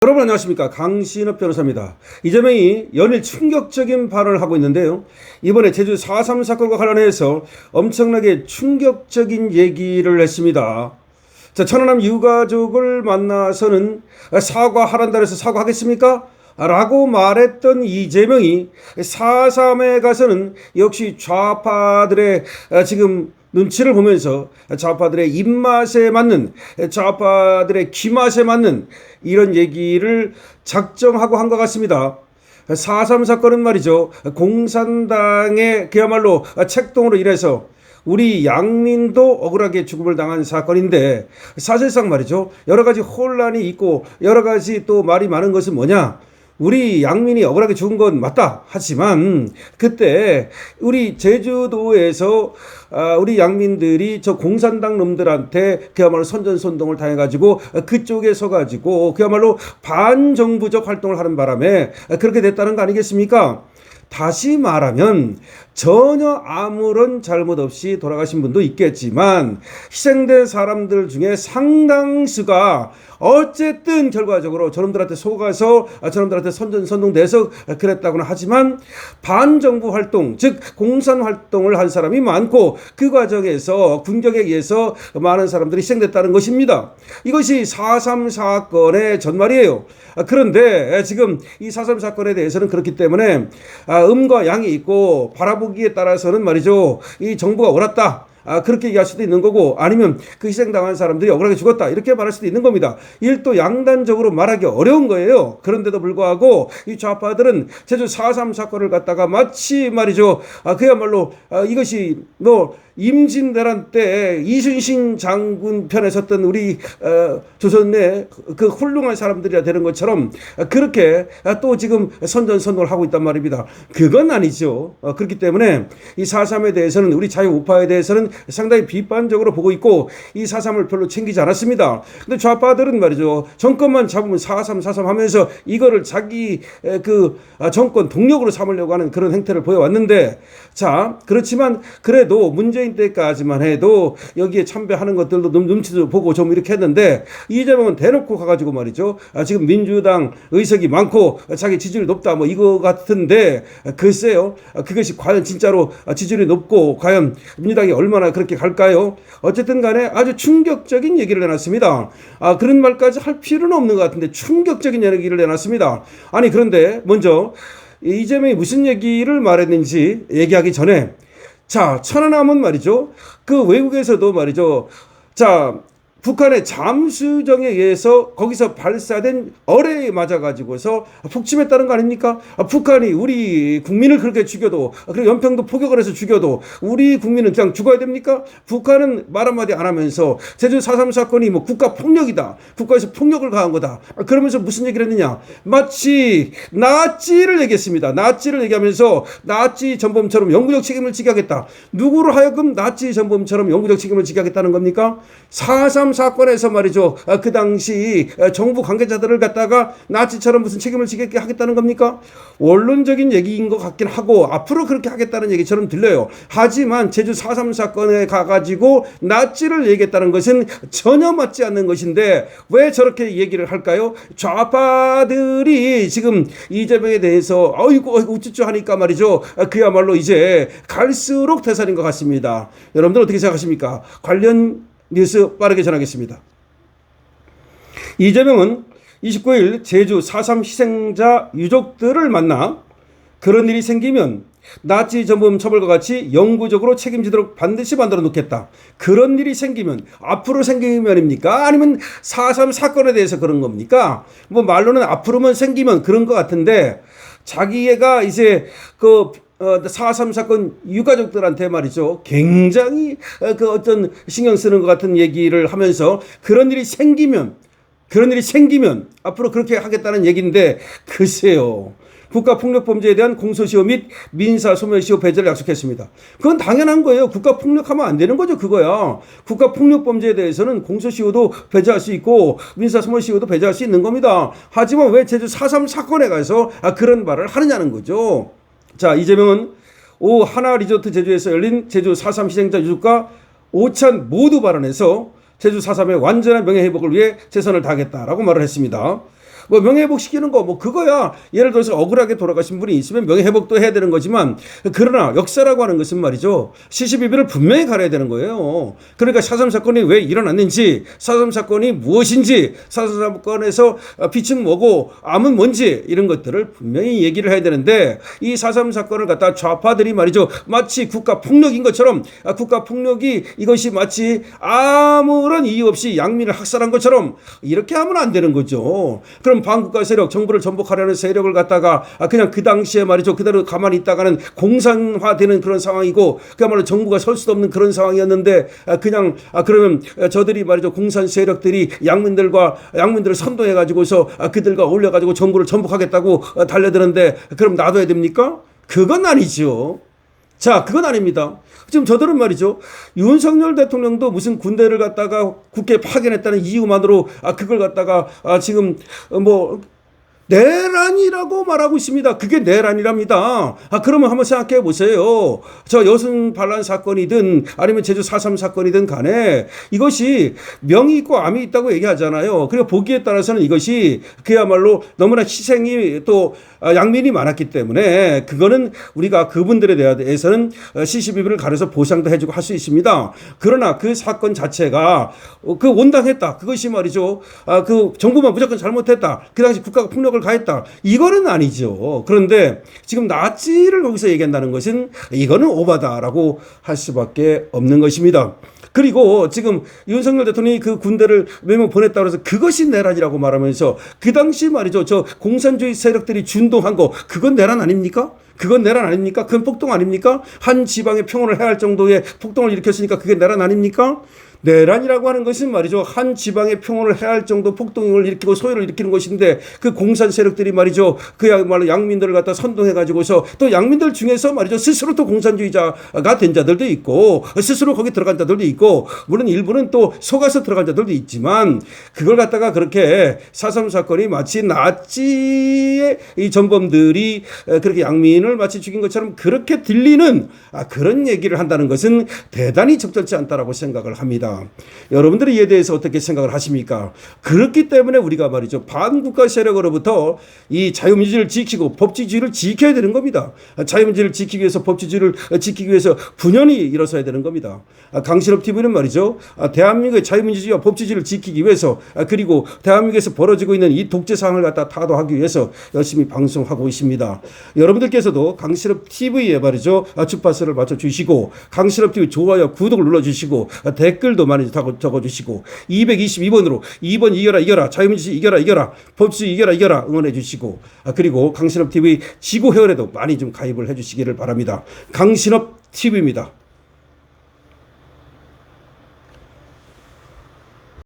여러분 안녕하십니까, 강신업 변호사입니다. 이재명이 연일 충격적인 발언을 하고 있는데요, 이번에 제주 4.3 사건과 관련해서 엄청나게 충격적인 얘기를 했습니다. 자, 천안함 유가족을 만나서는 사과하란다 해서 사과하겠습니까? 라고 말했던 이재명이 4.3에 가서는 역시 좌파들의 지금 눈치를 보면서 좌파들의 입맛에 맞는, 좌파들의 귀맛에 맞는 이런 얘기를 작정하고 한 것 같습니다. 4.3 사건은 말이죠, 공산당의 그야말로 책동으로 인해서 우리 양민도 억울하게 죽음을 당한 사건인데, 사실상 말이죠, 여러 가지 혼란이 있고 여러 가지 또 말이 많은 것은 뭐냐, 우리 양민이 억울하게 죽은 건 맞다 하지만 그때 우리 제주도에서 우리 양민들이 저 공산당 놈들한테 그야말로 선전선동을 당해가지고 그쪽에 서가지고 그야말로 반정부적 활동을 하는 바람에 그렇게 됐다는 거 아니겠습니까? 다시 말하면 전혀 아무런 잘못 없이 돌아가신 분도 있겠지만 희생된 사람들 중에 상당수가 어쨌든 결과적으로 저놈들한테 속아서 저놈들한테 선전선동돼서 그랬다고는 하지만 반정부 활동, 즉 공산 활동을 한 사람이 많고 그 과정에서 군격에 의해서 많은 사람들이 희생됐다는 것입니다. 이것이 4.3 사건의 전말이에요. 그런데 지금 이 4.3 사건에 대해서는 그렇기 때문에 음과 양이 있고 바라보기에 따라서는 말이죠, 이 정부가 옳았다, 그렇게 얘기할 수도 있는 거고, 아니면 그 희생당한 사람들이 억울하게 죽었다, 이렇게 말할 수도 있는 겁니다. 일도 양단적으로 말하기 어려운 거예요. 그런데도 불구하고 이 좌파들은 제주 4.3 사건을 갖다가 마치 말이죠, 그야말로 이것이 뭐 임진왜란 때 이순신 장군 편에 섰던 우리 조선의 그 훌륭한 사람들이라 되는 것처럼 그렇게 또 지금 선전선동을 하고 있단 말입니다. 그건 아니죠. 그렇기 때문에 이 4.3에 대해서는, 우리 자유우파에 대해서는 상당히 비판적으로 보고 있고 이 4.3을 별로 챙기지 않았습니다. 근데 좌파들은 말이죠, 정권만 잡으면 4.3 하면서 이거를 자기 그 정권 동력으로 삼으려고 하는 그런 행태를 보여왔는데, 자, 그렇지만 그래도 문재인 때까지만 해도 여기에 참배하는 것들도 눈치도 보고 좀 이렇게 했는데, 이재명은 대놓고 가가지고 말이죠, 지금 민주당 의석이 많고 자기 지지율이 높다 뭐 이거 같은데, 글쎄요, 그것이 과연 진짜로 지지율이 높고 과연 민주당이 얼마나 그렇게 갈까요? 어쨌든 간에 아주 충격적인 얘기를 내놨습니다. 그런 말까지 할 필요는 없는 것 같은데 충격적인 얘기를 내놨습니다. 아니, 그런데 먼저 이재명이 무슨 얘기를 말했는지 얘기하기 전에, 자, 천안함은 말이죠, 그 외국에서도 말이죠, 자, 북한의 잠수정에 의해서 거기서 발사된 어뢰에 맞아가지고서 폭침했다는 거 아닙니까? 북한이 우리 국민을 그렇게 죽여도, 그리고 연평도 포격을 해서 죽여도 우리 국민은 그냥 죽어야 됩니까? 북한은 말 한마디 안 하면서 제주 4.3 사건이 뭐 국가 폭력이다, 국가에서 폭력을 가한 거다, 그러면서 무슨 얘기를 했느냐, 마치 나치를 얘기했습니다. 나치를 얘기하면서 나치 전범처럼 영구적 책임을 지게 하겠다. 누구로 하여금 나치 전범처럼 영구적 책임을 지게 하겠다는 겁니까? 4.3 사건에서 말이죠, 그 당시 정부 관계자들을 갖다가 나치처럼 무슨 책임을 지게 하겠다는 겁니까? 원론적인 얘기인 것 같긴 하고 앞으로 그렇게 하겠다는 얘기처럼 들려요. 하지만 제주 4.3 사건에 가가지고 나치를 얘기했다는 것은 전혀 맞지 않는 것인데 왜 저렇게 얘기를 할까요? 좌파들이 지금 이재명에 대해서 어이구 우쭈쭈 하니까 말이죠, 그야말로 이제 갈수록 대살인 것 같습니다. 여러분들 어떻게 생각하십니까? 관련 뉴스 빠르게 전하겠습니다. 이재명은 29일 제주 4.3 희생자 유족들을 만나 그런 일이 생기면 나치 전범 처벌과 같이 영구적으로 책임지도록 반드시 만들어 놓겠다. 그런 일이 생기면, 앞으로 생기면입니까? 아니면 4.3 사건에 대해서 그런 겁니까? 뭐 말로는 앞으로만 생기면 그런 것 같은데, 자기가 이제 그 4.3 사건 유가족들한테 말이죠, 굉장히 그 어떤 신경 쓰는 것 같은 얘기를 하면서 그런 일이 생기면 앞으로 그렇게 하겠다는 얘기인데, 글쎄요, 국가폭력범죄에 대한 공소시효 및 민사소멸시효 배제를 약속했습니다. 그건 당연한 거예요. 국가폭력하면 안 되는 거죠, 그거야. 국가폭력범죄에 대해서는 공소시효도 배제할 수 있고 민사소멸시효도 배제할 수 있는 겁니다. 하지만 왜 제주 4.3 사건에 가서 그런 말을 하느냐는 거죠. 자, 이재명은 오후 하나리조트 제주에서 열린 제주 4.3 희생자 유족과 오찬 모두 발언해서 제주 4.3의 완전한 명예회복을 위해 최선을 다하겠다라고 말을 했습니다. 뭐 명예회복 시키는 거 뭐 그거야 예를 들어서 억울하게 돌아가신 분이 있으면 명예회복도 해야 되는 거지만 그러나 역사라고 하는 것은 말이죠. 시시비비를 분명히 가려야 되는 거예요. 그러니까 4.3 사건이 왜 일어났는지 4.3 사건이 무엇인지 4.3 사건에서 빛은 뭐고 암은 뭔지 이런 것들을 분명히 얘기를 해야 되는데 이 4.3 사건을 갖다 좌파들이 말이죠. 마치 국가폭력인 것처럼 국가폭력이 이것이 마치 아무런 이유 없이 양민을 학살한 것처럼 이렇게 하면 안 되는 거죠. 그럼 반국가 세력, 정부를 전복하려는 세력을 갖다가 그냥 그 당시에 말이죠. 그대로 가만히 있다가는 공산화되는 그런 상황이고 그야말로 정부가 설 수도 없는 그런 상황이었는데 그냥 그러면 저들이 말이죠. 공산 세력들이 양민들을 선동해 가지고서 그들과 올려 가지고 정부를 전복하겠다고 달려드는데 그럼 놔둬야 됩니까? 그건 아니죠. 자, 그건 아닙니다. 지금 저들은 말이죠. 윤석열 대통령도 무슨 군대를 갖다가 국회에 파견했다는 이유만으로 그걸 갖다가 지금 뭐 내란이라고 말하고 있습니다. 그게 내란이랍니다. 그러면 한번 생각해 보세요. 저 여순 반란 사건이든 아니면 제주 4.3 사건이든 간에 이것이 명이 있고 암이 있다고 얘기하잖아요. 그리고 보기에 따라서는 이것이 그야말로 너무나 희생이 또 양민이 많았기 때문에 그거는 우리가 그분들에 대해서는 시시비비를 가려서 보상도 해주고 할 수 있습니다. 그러나 그 사건 자체가 그 온당했다. 그것이 말이죠. 그 정부만 무조건 잘못했다. 그 당시 국가가 폭력을 가했다. 이거는 아니죠. 그런데 지금 나치를 거기서 얘기한다는 것은 이거는 오바다라고 할 수밖에 없는 것입니다. 그리고 지금 윤석열 대통령이 그 군대를 몇 명 보냈다고 해서 그것이 내란이라고 말하면서 그 당시 말이죠. 저 공산주의 세력들이 준동한 거 그건 내란 아닙니까? 그건 내란 아닙니까? 그건 폭동 아닙니까? 한 지방에 평온을 해야 할 정도의 폭동을 일으켰으니까 그게 내란 아닙니까? 내란이라고 하는 것은 말이죠. 한 지방의 평온을 해야 할 정도 폭동을 일으키고 소요를 일으키는 것인데 그 공산 세력들이 말이죠. 그야말로 양민들을 갖다 선동해 가지고서 또 양민들 중에서 말이죠. 스스로 또 공산주의자가 된 자들도 있고 스스로 거기 들어간 자들도 있고 물론 일부는 또 속아서 들어간 자들도 있지만 그걸 갖다가 그렇게 4.3 사건이 마치 나치의 이 전범들이 그렇게 양민을 마치 죽인 것처럼 그렇게 들리는 그런 얘기를 한다는 것은 대단히 적절치 않다라고 생각을 합니다. 여러분들이 이에 대해서 어떻게 생각을 하십니까? 그렇기 때문에 우리가 말이죠. 반국가 세력으로부터 이 자유민주주의를 지키고 법치주의를 지켜야 되는 겁니다. 자유민주주의를 지키기 위해서 법치주의를 지키기 위해서 분연히 일어서야 되는 겁니다. 강신업 TV는 말이죠. 대한민국의 자유민주주의와 법치주의를 지키기 위해서 그리고 대한민국에서 벌어지고 있는 이 독재 상황을 갖다 타도하기 위해서 열심히 방송하고 있습니다. 여러분들께서도 강신업 TV에 말이죠. 주파수를 맞춰주시고 강신업 TV 좋아요, 구독을 눌러주시고 댓글도 많이 적어주시고 222번으로 2번 이겨라 자유민주주의 이겨라 법치주의 이겨라 응원해 주시고 그리고 강신업 TV 지구회원에도 많이 좀 가입을 해 주시기를 바랍니다. 강신업 TV입니다.